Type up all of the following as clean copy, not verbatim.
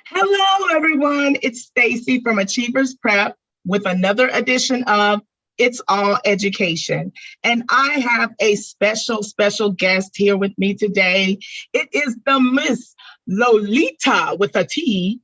Hello, everyone. It's Stacey from Achievers Prep with another edition of It's All Education. And I have a special guest here with me today. It is the Miss Lolita with a T,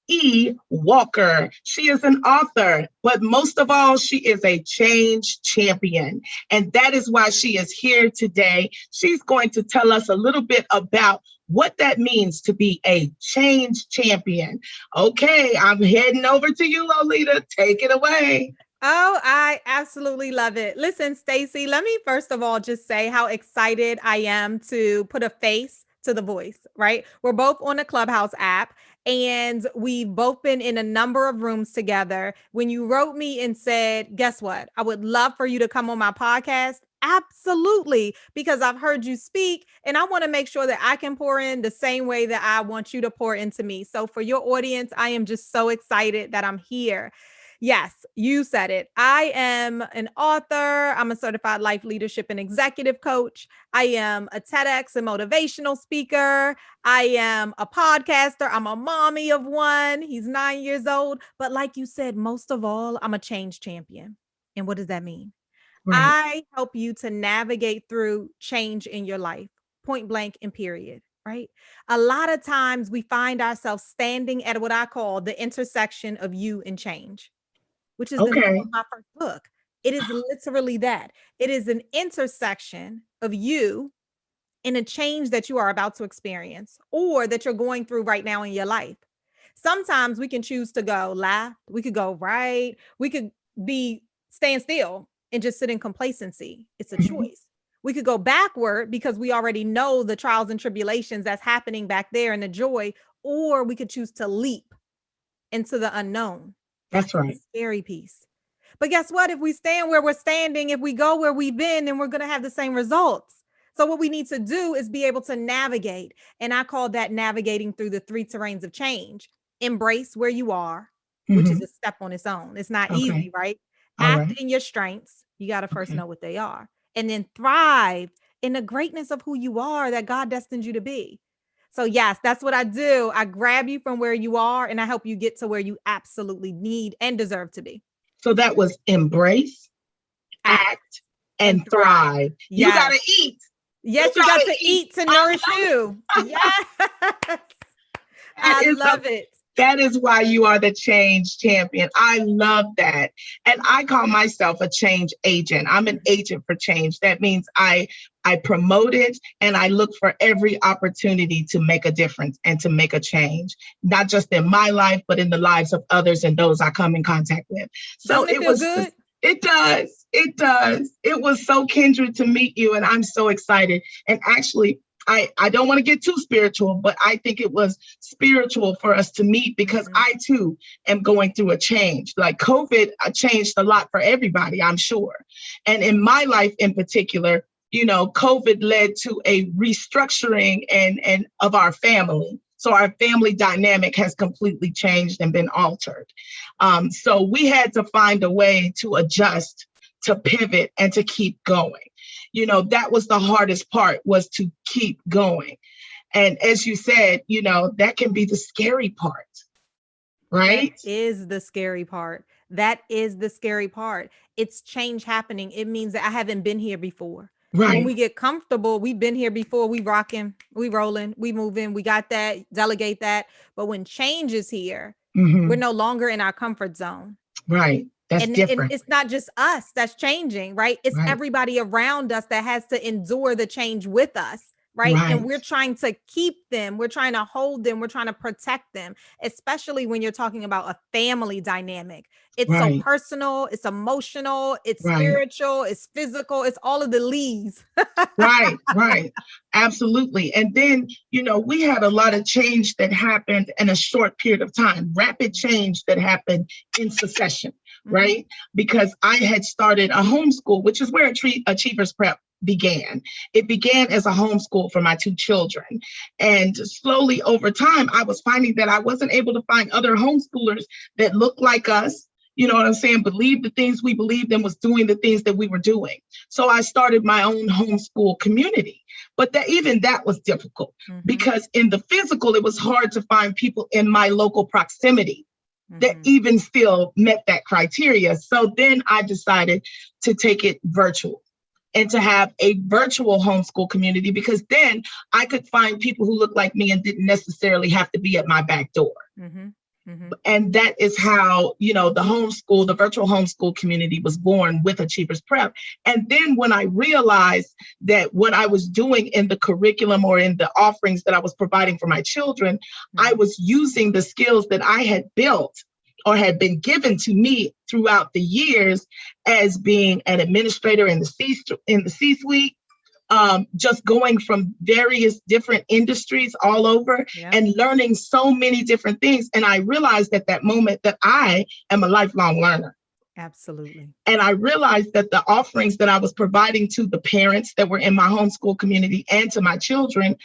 E. Walker. She is an author, but most of all, she is a change champion. And that is why she is here today. She's going to tell us a little bit about what that means to be a change champion. Okay, I'm heading over to you, Lolita. Take it away. Oh, I absolutely love it. Listen, Stacey, let me first of all just say how excited I am to put a face to the voice, right? We're both on the Clubhouse app and we've both been in a number of rooms together. When you wrote me and said, guess what? I would love for you to come on my podcast. Absolutely, because I've heard you speak and I want to make sure that I can pour in the same way that I want you to pour into me. So for your audience, I am just so excited that I'm here. Yes, you said it. I am an author. I'm a certified life leadership and executive coach. I am a TEDx and motivational speaker. I am a podcaster. I'm a mommy of one. He's 9 years old. But like you said, most of all, I'm a change champion. And what does that mean? Right. I help you to navigate through change in your life, point blank and period, right? A lot of times we find ourselves standing at what I call the intersection of you and change, which is the name of my first book. It is literally that. It is an intersection of you and a change that you are about to experience or that you're going through right now in your life. Sometimes we can choose to go left, we could go right, we could be staying still and just sit in complacency. It's a choice. We could go backward because we already know the trials and tribulations that's happening back there and the joy, or we could choose to leap into the unknown. That's right. The scary piece. But guess what? If we stand where we're standing, if we go where we've been, then we're going to have the same results. So what we need to do is be able to navigate. And I call that navigating through the three terrains of change. Embrace where you are, which is a step on its own. It's not easy, right? Act in your strengths. You got to first know what they are. And then thrive in the greatness of who you are that God destined you to be. So yes, that's what I do. I grab you from where you are and I help you get to where you absolutely need and deserve to be. So that was embrace, act, and thrive. Yes. You got to eat. Yes, you got to eat to nourish you. Yes. I love it. That is why you are the change champion. I love that. And I call myself a change agent. I'm an agent for change. That means I promote it and I look for every opportunity to make a difference and to make a change, not just in my life, but in the lives of others and those I come in contact with. So it was good. It does. It does. It was so kindred to meet you. And I'm so excited. And actually, I don't want to get too spiritual, but I think it was spiritual for us to meet because I too am going through a change. Like COVID changed a lot for everybody, I'm sure. And in my life in particular, you know, COVID led to a restructuring and of our family. So our family dynamic has completely changed and been altered. So we had to find a way to adjust, to pivot, and to keep going. You know, that was the hardest part, was to keep going. And as you said, you know, that can be the scary part, right? That is the scary part. That is the scary part. It's change happening. It means that I haven't been here before. Right. When we get comfortable, we've been here before, we rocking, we rolling, we moving, we got that, delegate that. But when change is here, we're no longer in our comfort zone. Right. That's different. And it's not just us that's changing, right? It's everybody around us that has to endure the change with us, right? And we're trying to keep them. We're trying to hold them. We're trying to protect them, especially when you're talking about a family dynamic. It's so personal. It's emotional. It's spiritual. It's physical. It's all of the leaves. Right. Absolutely. And then, you know, we had a lot of change that happened in a short period of time, rapid change that happened in succession, right? Because I had started a homeschool, which is where Achievers Prep began. It began as a homeschool for my two children. And slowly over time, I was finding that I wasn't able to find other homeschoolers that looked like us, you know what I'm saying, believed the things we believed and was doing the things that we were doing. So I started my own homeschool community. But even that was difficult because in the physical, it was hard to find people in my local proximity that even still met that criteria. So then I decided to take it virtual and to have a virtual homeschool community, because then I could find people who looked like me and didn't necessarily have to be at my back door. And that is how, the virtual homeschool community was born with Achievers Prep. And then when I realized that what I was doing in the curriculum or in the offerings that I was providing for my children, I was using the skills that I had built or had been given to me throughout the years as being an administrator in the C-suite, just going from various different industries all over and learning so many different things. And I realized at that moment that I am a lifelong learner. Absolutely. And I realized that the offerings that I was providing to the parents that were in my homeschool community and to my children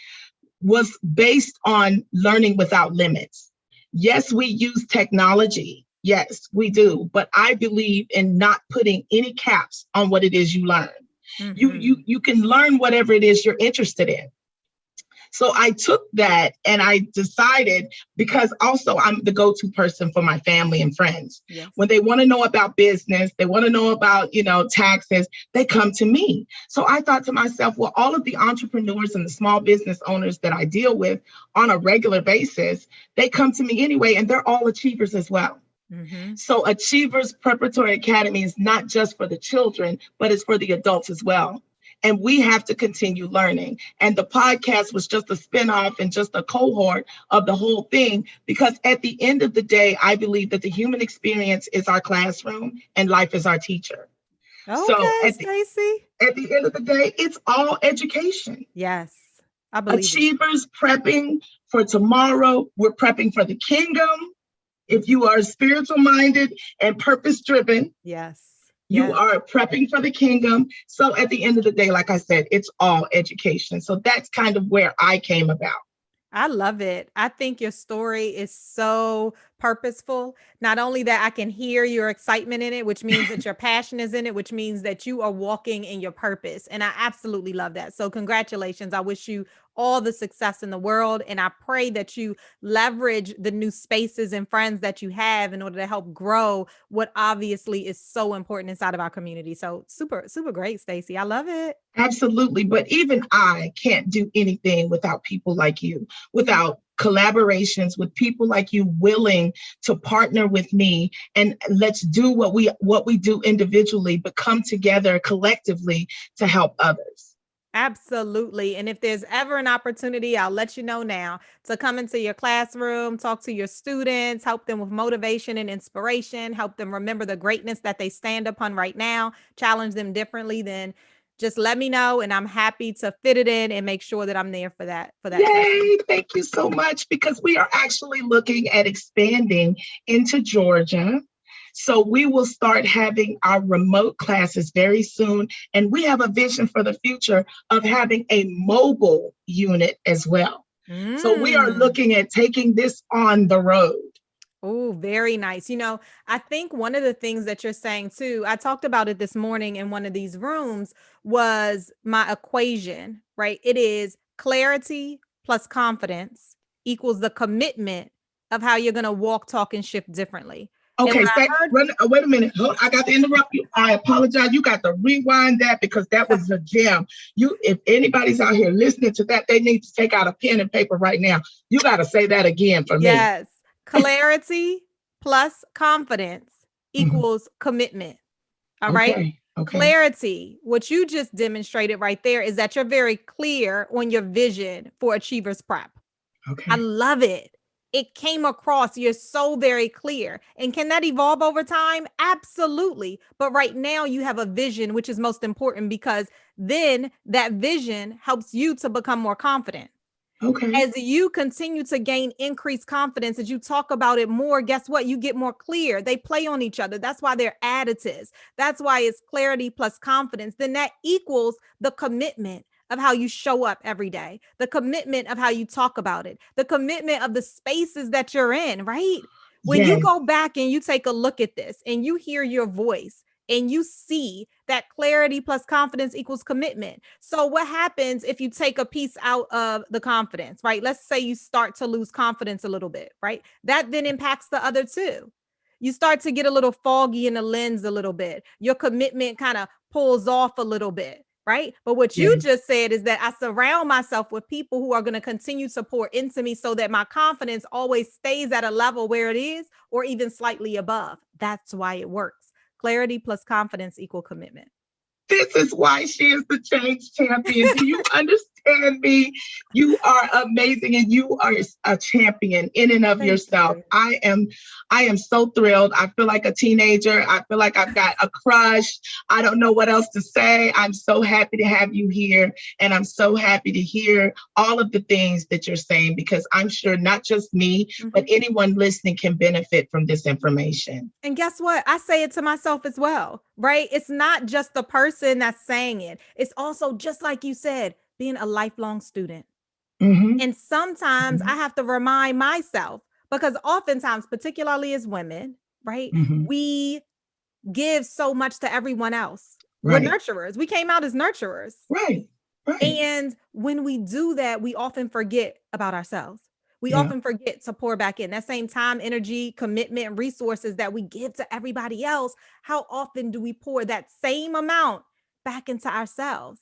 was based on learning without limits. Yes, we use technology. Yes, we do. But I believe in not putting any caps on what it is you learn. You can learn whatever it is you're interested in. So I took that and I decided, because also I'm the go-to person for my family and friends. When they want to know about business, they want to know about, taxes, they come to me. So I thought to myself, well, all of the entrepreneurs and the small business owners that I deal with on a regular basis, they come to me anyway, and they're all achievers as well. So Achievers Preparatory Academy is not just for the children, but it's for the adults as well. And we have to continue learning. And the podcast was just a spinoff and just a cohort of the whole thing, because at the end of the day, I believe that the human experience is our classroom and life is our teacher. Okay, Stacey. At the end of the day, it's all education. Yes, I believe Achievers prepping for tomorrow. We're prepping for the kingdom. If you are spiritual minded and purpose driven, you are prepping for the kingdom. So at the end of the day, like I said, it's all education. So that's kind of where I came about. I love it. I think your story is so purposeful. Not only that, I can hear your excitement in it, which means that your passion is in it, which means that you are walking in your purpose. And I absolutely love that. So congratulations. I wish you all the success in the world. And I pray that you leverage the new spaces and friends that you have in order to help grow what obviously is so important inside of our community. So super, super great, Stacey. I love it. Absolutely. But even I can't do anything without people like you, without collaborations with people like you willing to partner with me, and let's do what we do individually, but come together collectively to help others. Absolutely. And if there's ever an opportunity, I'll let you know now, to come into your classroom, talk to your students, help them with motivation and inspiration, help them remember the greatness that they stand upon right now, challenge them differently, then just let me know, and I'm happy to fit it in and make sure that I'm there for that. Yay! Session. Thank you so much, because we are actually looking at expanding into Georgia. So we will start having our remote classes very soon. And we have a vision for the future of having a mobile unit as well. So we are looking at taking this on the road. Oh, very nice. I think one of the things that you're saying too, I talked about it this morning in one of these rooms, was my equation, right? It is clarity plus confidence equals the commitment of how you're going to walk, talk, and shift differently. Okay, wait a minute. I got to interrupt you. I apologize. You got to rewind that, because that was a gem. If anybody's out here listening to that, they need to take out a pen and paper right now. You got to say that again for me. Yes. Clarity plus confidence equals commitment. All right. Okay. Clarity, what you just demonstrated right there, is that you're very clear on your vision for Achievers Prep. Okay. I love it. It came across, you're so very clear. And can that evolve over time? Absolutely. But right now you have a vision, which is most important, because then that vision helps you to become more confident. Okay. As you continue to gain increased confidence, as you talk about it more, guess what? You get more clear. They play on each other. That's why they're additives. That's why it's clarity plus confidence. Then that equals the commitment of how you show up every day, the commitment of how you talk about it, the commitment of the spaces that you're in, right? When you Yes. go back and you take a look at this and you hear your voice and you see that clarity plus confidence equals commitment. So what happens if you take a piece out of the confidence, right? Let's say you start to lose confidence a little bit, right? That then impacts the other two. You start to get a little foggy in the lens a little bit. Your commitment kind of pulls off a little bit, right? But what you Yes. just said is that I surround myself with people who are going to continue to pour into me so that my confidence always stays at a level where it is or even slightly above. That's why it works. Clarity plus confidence equal commitment. This is why she is the change champion. Do you understand me? You are amazing and you are a champion in and of Thank yourself. you. I am so thrilled. I feel like a teenager. I feel like I've got a crush. I don't know what else to say. I'm so happy to have you here. And I'm so happy to hear all of the things that you're saying, because I'm sure not just me, but anyone listening can benefit from this information. And guess what? I say it to myself as well, right? It's not just the person that's saying it. It's also, just like you said, being a lifelong student. Mm-hmm. And sometimes Mm-hmm. I have to remind myself, because oftentimes, particularly as women, right, Mm-hmm. we give so much to everyone else. We're Right. nurturers. We came out as nurturers. Right. Right. And when we do that, we often forget about ourselves. We Yeah. often forget to pour back in that same time, energy, commitment, and resources that we give to everybody else. How often do we pour that same amount back into ourselves?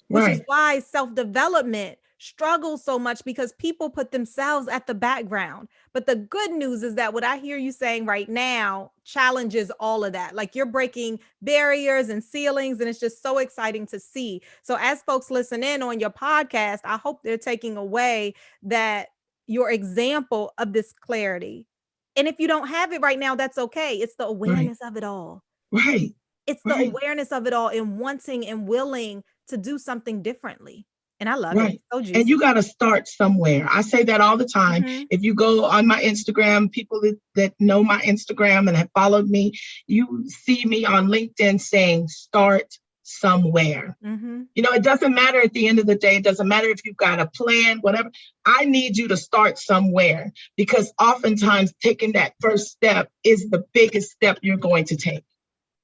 Which is Right. why self-development struggles so much, because people put themselves at the background. But the good news is that what I hear you saying right now challenges all of that. Like, you're breaking barriers and ceilings, and it's just so exciting to see. So as folks listen in on your podcast, I hope they're taking away that your example of this clarity. And if you don't have it right now, that's okay. It's the Right. awareness of it all. Right. It's the Right. awareness of it all and wanting and willing to do something differently. And I love it. Right. So And you juicy. got to start somewhere. I say that all the time. Mhm. If you go on my Instagram, people that know my Instagram and have followed me, you see me on LinkedIn saying, start somewhere. Mhm. You know, it doesn't matter at the end of the day. It doesn't matter if you've got a plan, whatever. I need you to start somewhere, because oftentimes taking that first step is the biggest step you're going to take.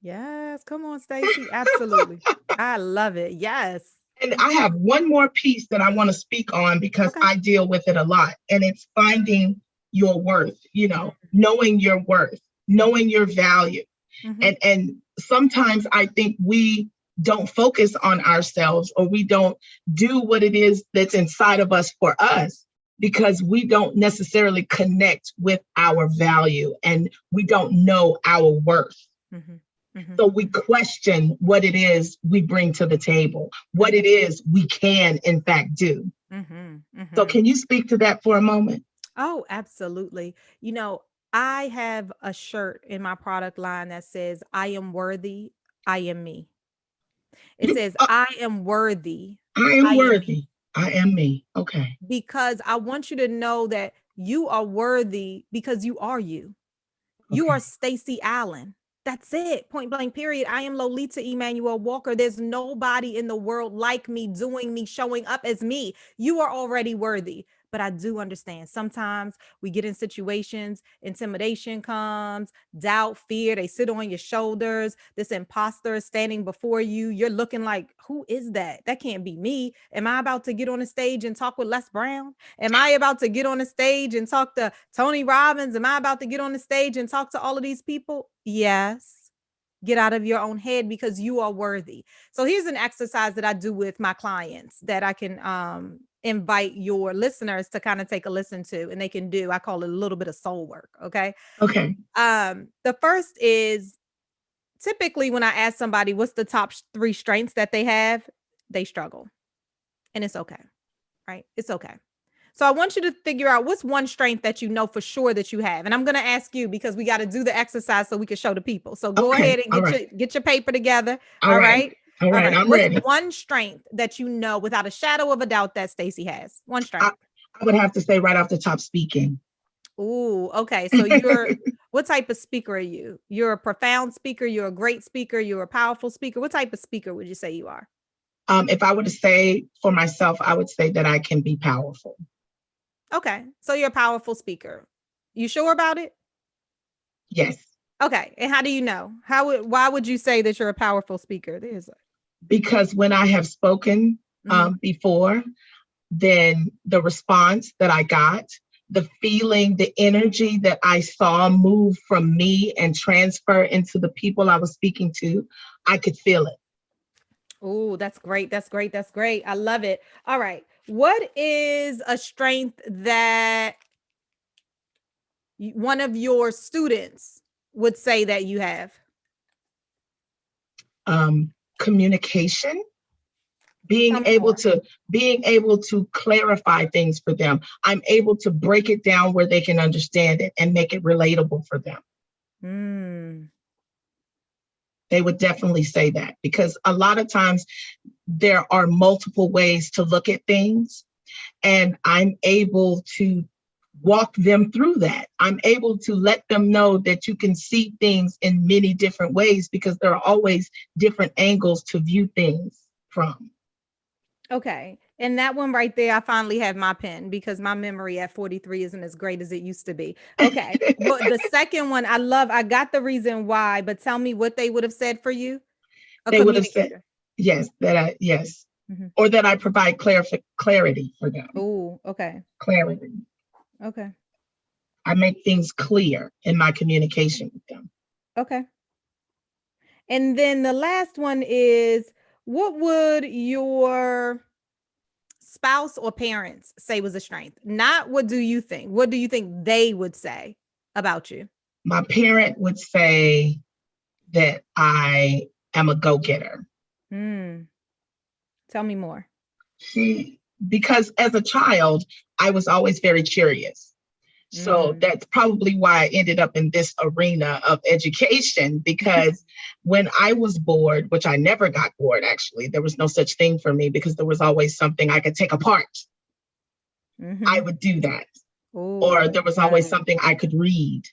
Yes, come on, Stacey. Absolutely. I love it. Yes. And I have one more piece that I want to speak on, because Okay. I deal with it a lot. And it's finding your worth, knowing your worth, knowing your value. Mhm. And sometimes I think we don't focus on ourselves, or we don't do what it is that's inside of us for us, because we don't necessarily connect with our value and we don't know our worth. Mhm. Mhm. So we question what it is we bring to the table, what it is we can, in fact, do. Mhm. So Mhm. can you speak to that for a moment? Oh, absolutely. I have a shirt in my product line that says, I am worthy, I am me. It You, says, I am worthy, I I am am me. worthy. I am me. Okay. Because I want you to know that you are worthy because you are you. You are Okay. Stacey Allen. That's it. Point blank, period. I am Lolita Emmanuel Walker. There's nobody in the world like me, doing me, showing up as me. You are already worthy. But I do understand sometimes we get in situations, intimidation comes, doubt, fear, they sit on your shoulders. This imposter is standing before you. You're looking like, who is that? That can't be me. Am I about to get on a stage and talk with Les Brown? Am I about to get on a stage and talk to Tony Robbins? Am I about to get on the stage and talk to all of these people? Yes. Get out of your own head, because you are worthy. So here's an exercise that I do with my clients that I can invite your listeners to kind of take a listen to, and they can do. I call it a little bit of soul work. Okay. Okay. The first is, typically when I ask somebody what's the top three strengths that they have, they struggle. And it's okay. Right? It's okay. So I want you to figure out what's one strength that you know for sure that you have. And I'm going to ask you, because we got to do the exercise so we can show the people. So go Okay. ahead and All right. get your paper together. All All right. right. All All right. right. I'm What's ready. one strength that you know without a shadow of a doubt that Stacey has? One I, strength. I would have to say right off the top, speaking. Ooh, okay. So what type of speaker are you? You're a profound speaker. You're a great speaker. You're a powerful speaker. What type of speaker would you say you are? If I were to say for myself, I would say that I can be powerful. Okay. So you're a powerful speaker. You sure about it? Yes. Okay. And how do you know? Why would you say that you're a powerful speaker? Because when I have spoken before, then the response that I got, the feeling, the energy that I saw move from me and transfer into the people I was speaking to, I could feel it. Oh, that's great. That's great. That's great. I love it. All right. What is a strength that one of your students would say that you have? Communication, being able to clarify things for them. I'm able to break it down where they can understand it and make it relatable for them. They would definitely say that, because a lot of times there are multiple ways to look at things, and I'm able to walk them through that. I'm able to let them know that you can see things in many different ways, because there are always different angles to view things from. Okay. And that one right there, I finally have my pen, because my memory at 43 isn't as great as it used to be. Okay. But the second one, I got the reason why, but tell me what they would have said for you. They would have said, yes, or that I provide clarity for them. Oh, okay. Clarity. Okay. I make things clear in my communication with them. Okay. And then the last one is, what would your spouse or parents say was a strength? Not what do you think? What do you think they would say about you? My parent would say that I am a go-getter. Tell me more. Because as a child, I was always very curious. So that's probably why I ended up in this arena of education, because when I was bored, which I never got bored, actually, there was no such thing for me, because there was always something I could take apart. I would do that. Or there was always something I could read.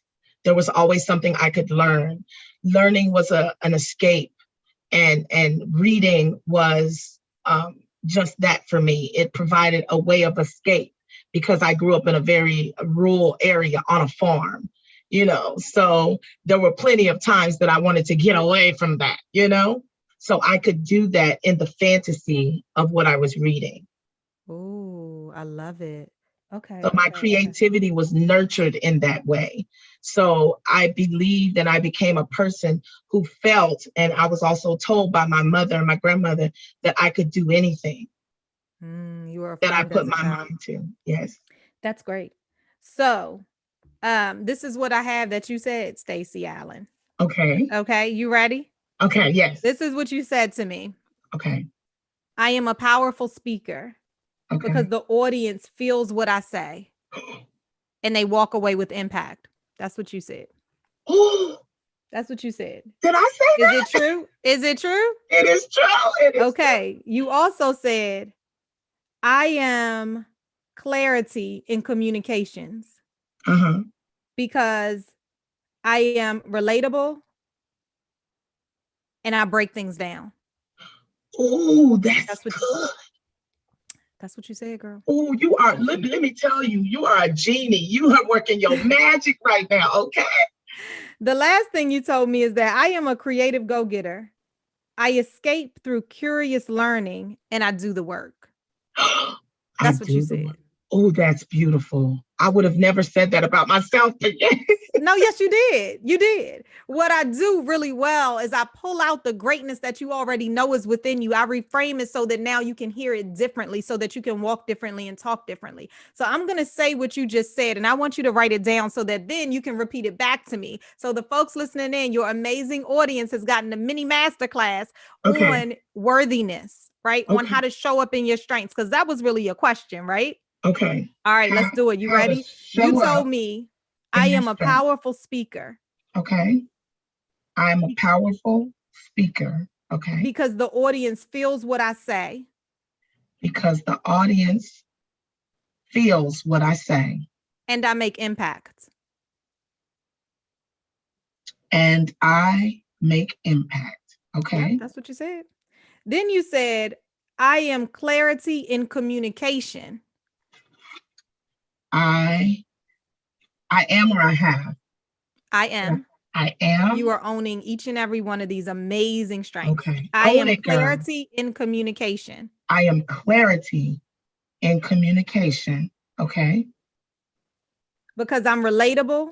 There was always something I could learn. Learning was an escape, and reading was just that for me. It provided a way of escape, because I grew up in a very rural area on a farm, so there were plenty of times that I wanted to get away from that, so I could do that in the fantasy of what I was reading. Oh, I love it. Okay. So my creativity was nurtured in that way. So I believed, and I became a person who felt, and I was also told by my mother and my grandmother, that I could do anything you were that I put my mind to. Yes. That's great. So this is what I have that you said, Stacey Allen. Okay. Okay. You ready? Okay. Yes. This is what you said to me. Okay. I am a powerful speaker because the audience feels what I say and they walk away with impact. That's what you said. That's what you said. Did I say that? Is it true? Is it true? It is true. It is okay. True. You also said, I am clarity in communications because I am relatable and I break things down. Oh, that's good. That's what you said, girl. Oh, you are, let me tell you, you are a genie. You are working your magic right now, okay? The last thing you told me is that I am a creative go-getter. I escape through curious learning and I do the work. That's what you said. Oh, that's beautiful. I would have never said that about myself. No, yes, you did. You did. What I do really well is I pull out the greatness that you already know is within you. I reframe it so that now you can hear it differently, so that you can walk differently and talk differently. So I'm going to say what you just said, and I want you to write it down so that then you can repeat it back to me. So the folks listening in, your amazing audience has gotten a mini masterclass on worthiness, right? On how to show up in your strengths, because that was really your question, right? Okay. All right, let's do it. You ready? You told me I am a powerful speaker. Okay. I'm a powerful speaker. Okay. Because the audience feels what I say. Because the audience feels what I say. And I make impact. And I make impact. Okay. Yep, that's what you said. Then you said, I am clarity in communication. I am, or I have. I am. I am. You are owning each and every one of these amazing strengths. Okay. I Own am it, girl. clarity in communication. I am clarity in communication. Okay. Because I'm relatable.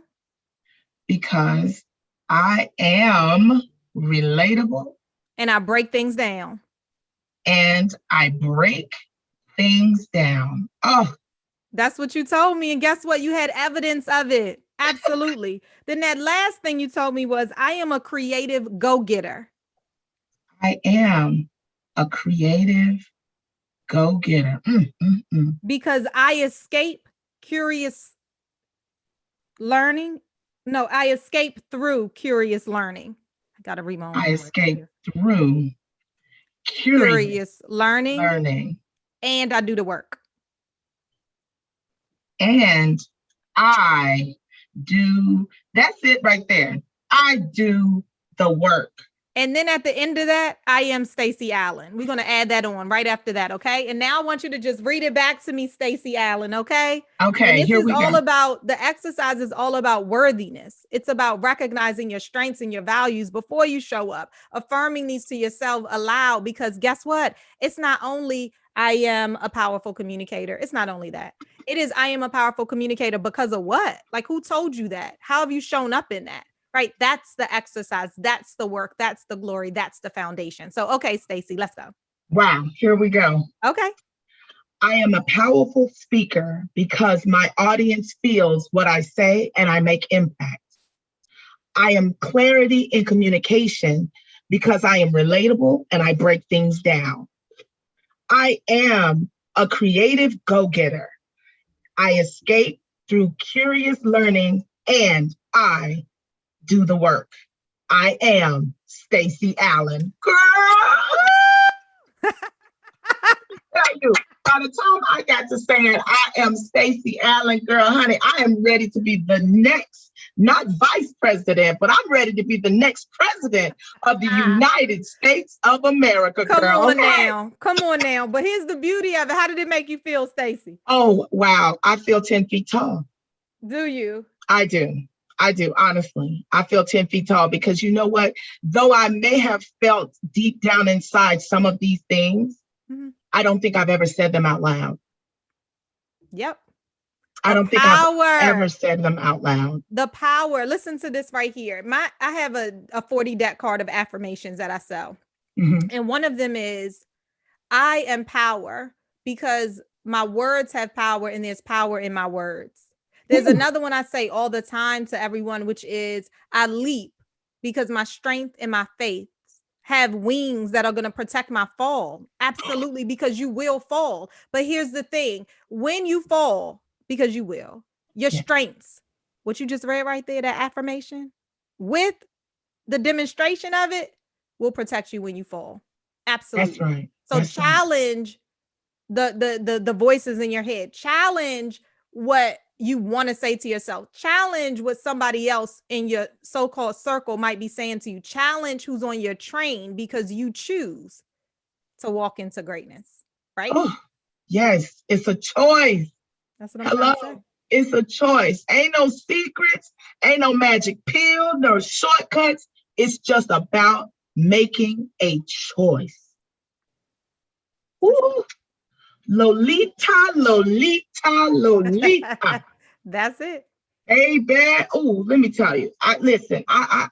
Because I am relatable. And I break things down. And I break things down. Oh, that's what you told me. And guess what? You had evidence of it. Absolutely. Then that last thing you told me was, I am a creative go-getter. I am a creative go-getter. Because I escape curious learning. No, I escape through curious learning. I got to read my own. I escape through curious learning. And I do the work. And I do, that's it right there. I do the work. And then at the end of that, I am Stacey Allen. We're going to add that on right after that, okay? And now I want you to just read it back to me, Stacey Allen, okay? Okay, and here we go. All about, the exercise is all about worthiness. It's about recognizing your strengths and your values before you show up, affirming these to yourself aloud, because guess what? It's not only I am a powerful communicator. It's not only that. It is I am a powerful communicator because of what? Like, who told you that? How have you shown up in that? Right? That's the exercise. That's the work. That's the glory. That's the foundation. So, okay, Stacey, let's go. Wow. Here we go. Okay. I am a powerful speaker because my audience feels what I say and I make impact. I am clarity in communication because I am relatable and I break things down. I am a creative go-getter. I escape through curious learning and I do the work. I am Stacey Allen. Girl! Tell you, by the time I got to saying I am Stacey Allen, girl, honey, I am ready to be the next, not vice president, but I'm ready to be the next president of the United States of America, girl. Come on now. But here's the beauty of it. How did it make you feel, Stacey? Oh, wow. I feel 10 feet tall. Do you? I do, honestly. I feel 10 feet tall because you know what? Though I may have felt deep down inside some of these things, I don't think I've ever said them out loud. Yep. I don't think I've ever said them out loud. The power. Listen to this right here. I have a 40 deck card of affirmations that I sell. And one of them is, I am power because my words have power and there's power in my words. There's another one I say all the time to everyone, which is, I leap because my strength and my faith have wings that are going to protect my fall. Absolutely, because you will fall. But here's the thing. When you fall, because you will, your strengths, what you just read right there, that affirmation, with the demonstration of it, will protect you when you fall. Absolutely. That's right. So challenge the voices in your head. Challenge what you want to say to yourself. Challenge what somebody else in your so-called circle might be saying to you. Challenge who's on your train because you choose to walk into greatness, right? Oh, yes, it's a choice. That's what I'm trying to say. It's a choice. Ain't no secrets, ain't no magic pill, no shortcuts. It's just about making a choice. Ooh. Lolita, Lolita, Lolita. That's it. Hey, man. Oh, let me tell you. Listen. I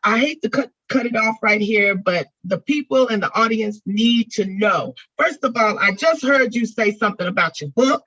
hate to cut it off right here, but the people in the audience need to know. First of all, I just heard you say something about your book.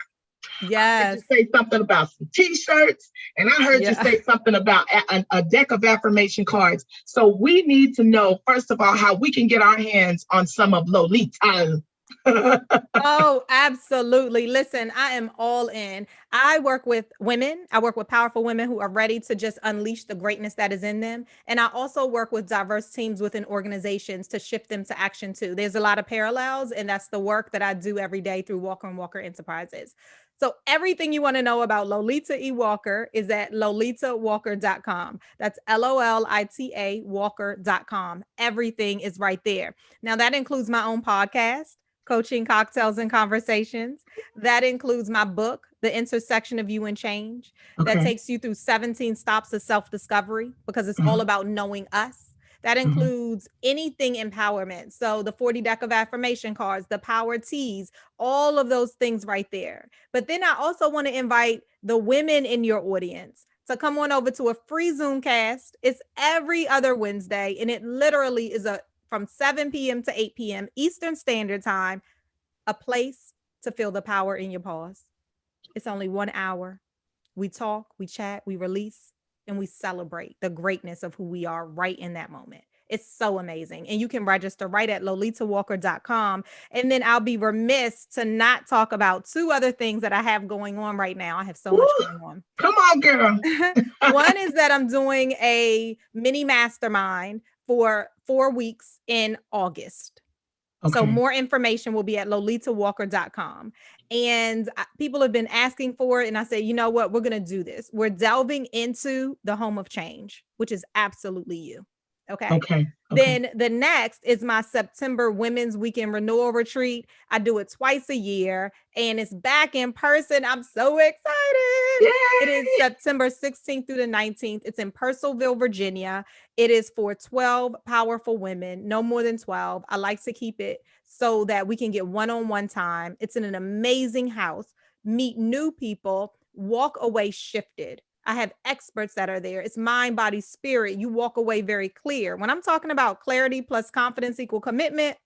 Yes. I heard you say something about some T-shirts, and I heard you say something about a deck of affirmation cards. So we need to know, first of all, how we can get our hands on some of Lolita. Oh, absolutely. Listen, I am all in. I work with women. I work with powerful women who are ready to just unleash the greatness that is in them. And I also work with diverse teams within organizations to shift them to action too. There's a lot of parallels, and that's the work that I do every day through Walker & Walker Enterprises. So everything you want to know about Lolita E. Walker is at lolitawalker.com. That's LOLITA Walker.com. Everything is right there. Now that includes my own podcast Coaching, Cocktails, and Conversations. That includes my book, The Intersection of You and Change. That takes you through 17 stops of self-discovery because it's all about knowing us. That includes anything empowerment. So the 40 deck of affirmation cards, the power teas, all of those things right there. But then I also want to invite the women in your audience to come on over to a free Zoom cast. It's every other Wednesday, and it literally is from 7 p.m. to 8 p.m. Eastern Standard Time, a place to feel the power in your paws. It's only 1 hour. We talk, we chat, we release, and we celebrate the greatness of who we are right in that moment. It's so amazing. And you can register right at lolitawalker.com. And then I'll be remiss to not talk about 2 other things that I have going on right now. I have so much going on. Come on, girl. One is that I'm doing a mini mastermind for 4 weeks in August. So more information will be at lolitawalker.com. And people have been asking for it. And I said, you know what? We're going to do this. We're delving into the home of change, which is absolutely you. Okay. Then the next is my September Women's Weekend Renewal Retreat. I do it twice a year and it's back in person. I'm so excited. Yay! It is September 16th through the 19th. It's in Purcellville, Virginia. It is for 12 powerful women, no more than 12. I like to keep it so that we can get one-on-one time. It's in an amazing house, meet new people, walk away shifted. I have experts that are there. It's mind, body, spirit. You walk away very clear. When I'm talking about clarity plus confidence equal commitment,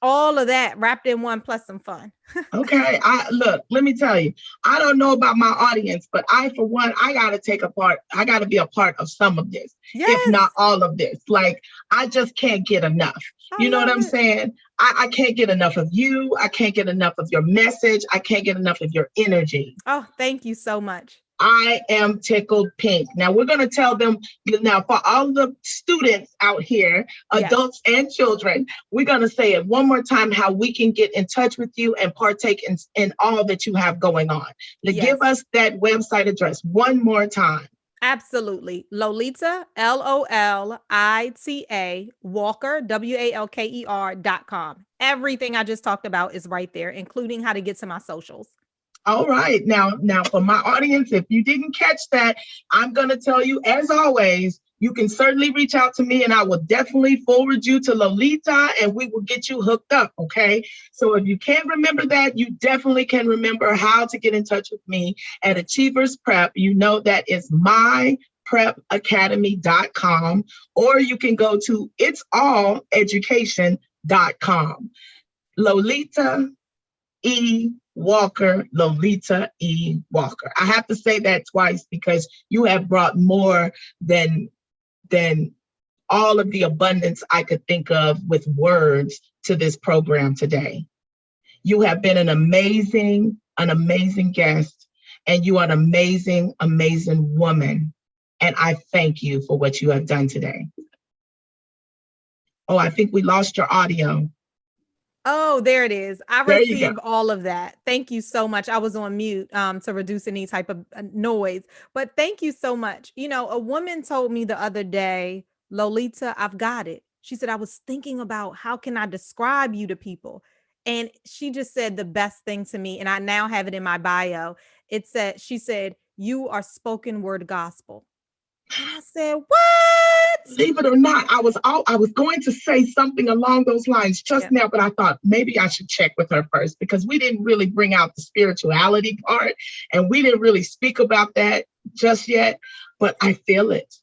all of that wrapped in one plus some fun. Okay. Look, let me tell you, I don't know about my audience, but for one, I got to take a part. I got to be a part of some of this, if not all of this. Like, I just can't get enough. You know what I'm saying? I can't get enough of you. I can't get enough of your message. I can't get enough of your energy. Oh, thank you so much. I am tickled pink. Now we're going to tell them now for all the students out here, adults and children, we're going to say it one more time, how we can get in touch with you and partake in all that you have going on. Now give us that website address one more time. Absolutely. Lolita, Lolita, Walker, WALKER.com. Everything I just talked about is right there, including how to get to my socials. All right. Now for my audience, if you didn't catch that, I'm going to tell you, as always, you can certainly reach out to me and I will definitely forward you to Lolita and we will get you hooked up. Okay. So if you can't remember that, you definitely can remember how to get in touch with me at Achievers Prep. You know, that is myprepacademy.com, or you can go to it'salleducation.com. Lolita E. Walker, Lolita E. Walker. I have to say that twice because you have brought more than all of the abundance I could think of with words to this program today. You have been an amazing guest, and you are an amazing, amazing woman. And I thank you for what you have done today. Oh, I think we lost your audio. Oh, there it is. I receive all of that. Thank you so much. I was on mute to reduce any type of noise, but thank you so much. You know, a woman told me the other day, Lolita, I've got it. She said, I was thinking about how can I describe you to people? And she just said the best thing to me. And I now have it in my bio. She said, you are spoken word gospel. And I said, what? Believe it or not, I was going to say something along those lines just now, but I thought maybe I should check with her first because we didn't really bring out the spirituality part and we didn't really speak about that just yet, but I feel it.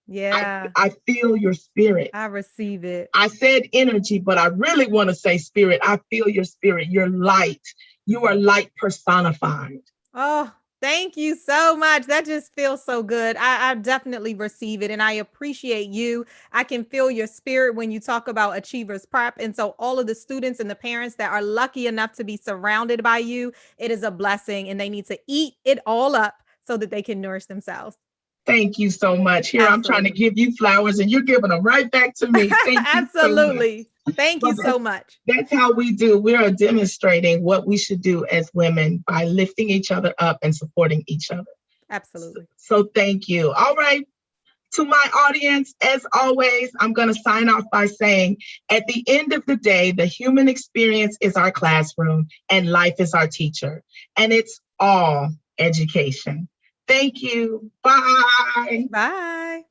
Yeah. I feel your spirit. I receive it. I said energy, but I really want to say spirit. I feel your spirit, your light. You are light personified. Oh, thank you so much. That just feels so good. I definitely receive it and I appreciate you. I can feel your spirit when you talk about Achievers Prep. And so all of the students and the parents that are lucky enough to be surrounded by you, it is a blessing and they need to eat it all up so that they can nourish themselves. Thank you so much. Here, I'm trying to give you flowers and you're giving them right back to me. Thank you. Absolutely. Thank you so much. That's how we do. We are demonstrating what we should do as women by lifting each other up and supporting each other. Absolutely. So thank you. All right. To my audience, as always, I'm going to sign off by saying, at the end of the day, the human experience is our classroom and life is our teacher. And it's all education. Thank you. Bye. Bye.